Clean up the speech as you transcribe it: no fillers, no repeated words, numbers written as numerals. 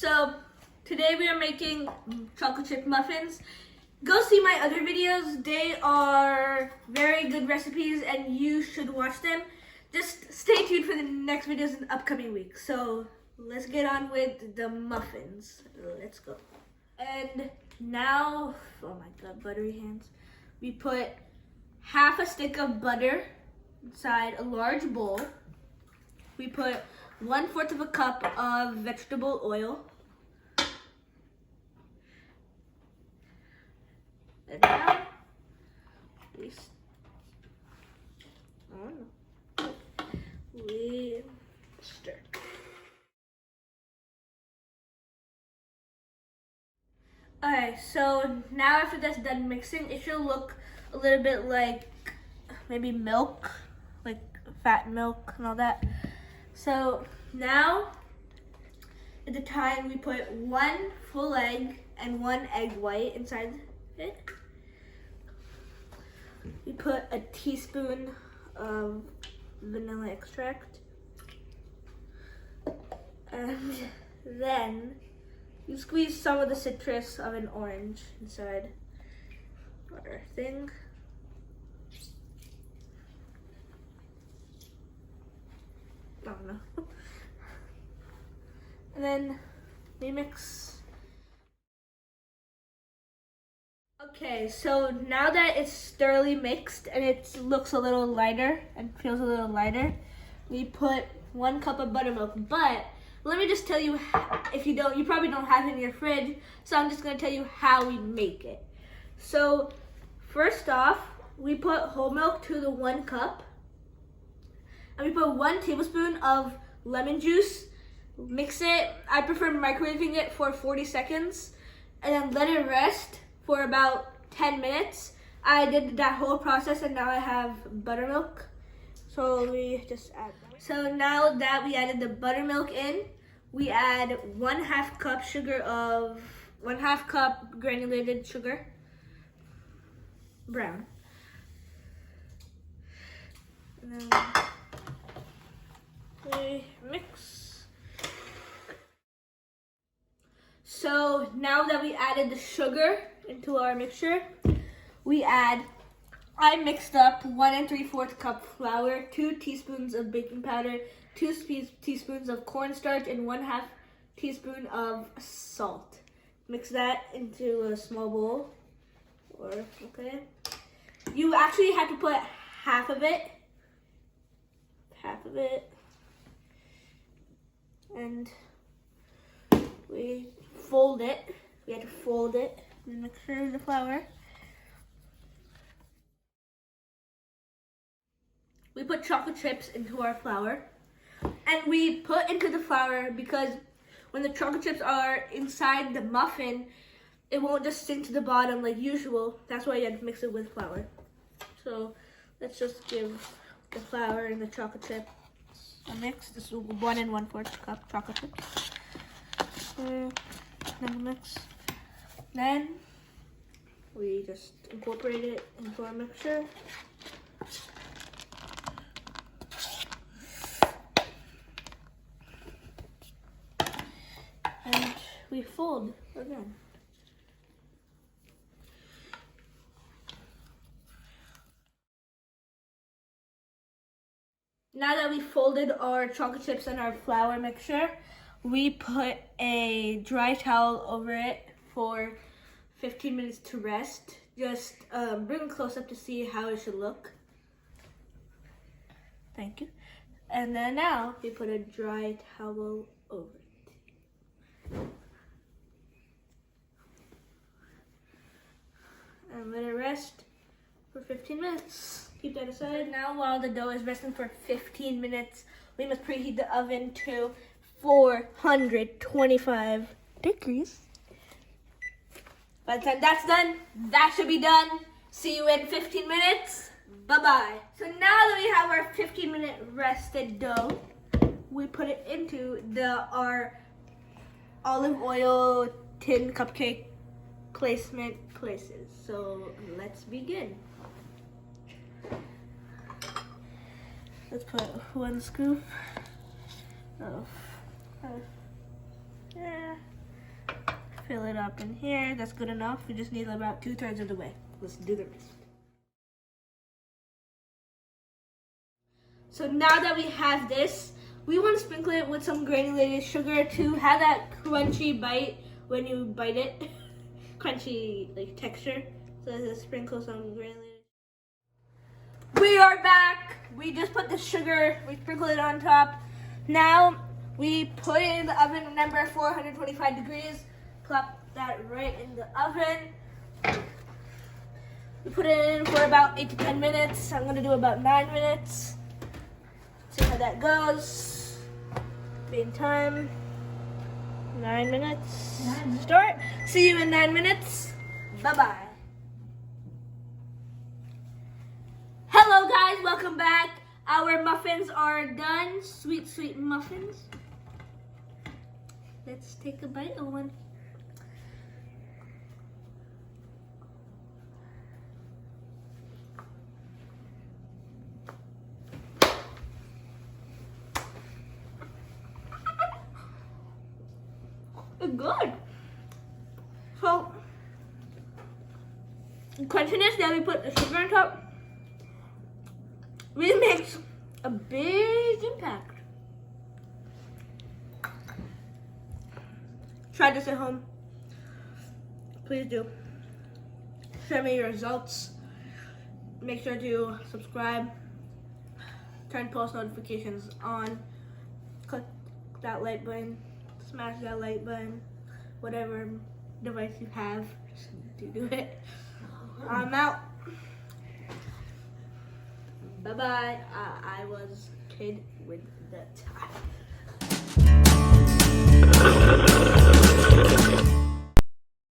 So today we are making chocolate chip muffins. Go see my other videos. They are very good recipes and you should watch them. Just stay tuned for the next videos in the upcoming weeks. So let's get on with the muffins. Let's go. And now, oh my god, buttery hands. We put half a stick of butter inside a large bowl. We put 1/4 of a cup of vegetable oil. And now we stir. Alright, so now after that's done mixing, it should look a little bit like maybe milk, like fat milk and all that. So now at the time we put 1 full egg and 1 egg white inside it. We put a teaspoon of vanilla extract. And then you squeeze some of the citrus of an orange inside our thing. I don't know. And then we mix. Okay, so now that it's thoroughly mixed and it looks a little lighter and feels a little lighter, we put 1 cup of buttermilk. But let me just tell you, if you probably don't have it in your fridge, so I'm just gonna tell you how we make it. So first off, we put whole milk to the 1 cup, and we put 1 tablespoon of lemon juice. Mix it. I prefer microwaving it for 40 seconds, and then let it rest for about 10 minutes. I did that whole process, and now I have buttermilk. So we just add that. So now that we added the buttermilk in, we add 1/2 cup of 1/2 cup granulated sugar, brown. And then we mix. So now that we added the sugar into our mixture, I mixed up 1 3/4 cup flour, 2 teaspoons of baking powder, 2 teaspoons of cornstarch, and 1/2 teaspoon of salt. Mix that into a small bowl. Okay. You actually have to put half of it. And we fold it. We have to fold it in the mixture of the flour. We put chocolate chips into our flour, and we put into the flour because when the chocolate chips are inside the muffin, it won't just sink to the bottom like usual. That's why you have to mix it with flour. So let's just give the flour and the chocolate chip a mix. This is 1 1/4 cup chocolate chips. Then mix. Then we just incorporate it into our mixture. And we fold again. Now that we folded our chocolate chips and our flour mixture, we put a dry towel over it for 15 minutes to rest. Just bring it close up to see how it should look. Thank you. And then now we put a dry towel over it. And let it rest for 15 minutes. Keep that aside. Now while the dough is resting for 15 minutes, we must preheat the oven to 425 degrees. By the time that's done, that should be done. See you in 15 minutes. Bye-bye. So now that we have our 15-minute rested dough, we put it into our olive oil tin cupcake placement places. So let's begin. Let's put 1 scoop of fill it up in here. That's good enough. We just need about 2/3 of the way. Let's do the rest. So now that we have this, we want to sprinkle it with some granulated sugar to have that crunchy bite when you bite it. Crunchy like texture. So let's sprinkle some granulated. We are back. We just put the sugar, we sprinkle it on top. Now we put it in the oven, remember 425 degrees. Plop that right in the oven. We put it in for about 8 to 10 minutes. I'm gonna do about 9 minutes. See how that goes. Main time, 9 minutes. Start. See you in 9 minutes. Bye-bye. Hello guys, welcome back. Our muffins are done. Sweet, sweet muffins. Let's take a bite of one. It's good. So, crunchiness, then we put the sugar on top. Really makes a big impact. Try this at home. Please do. Share me your results. Make sure to subscribe. Turn post notifications on. Click that like button. Smash that like button. Whatever device you have, just do it. I'm out. Bye-bye. I was Kid with the Tie.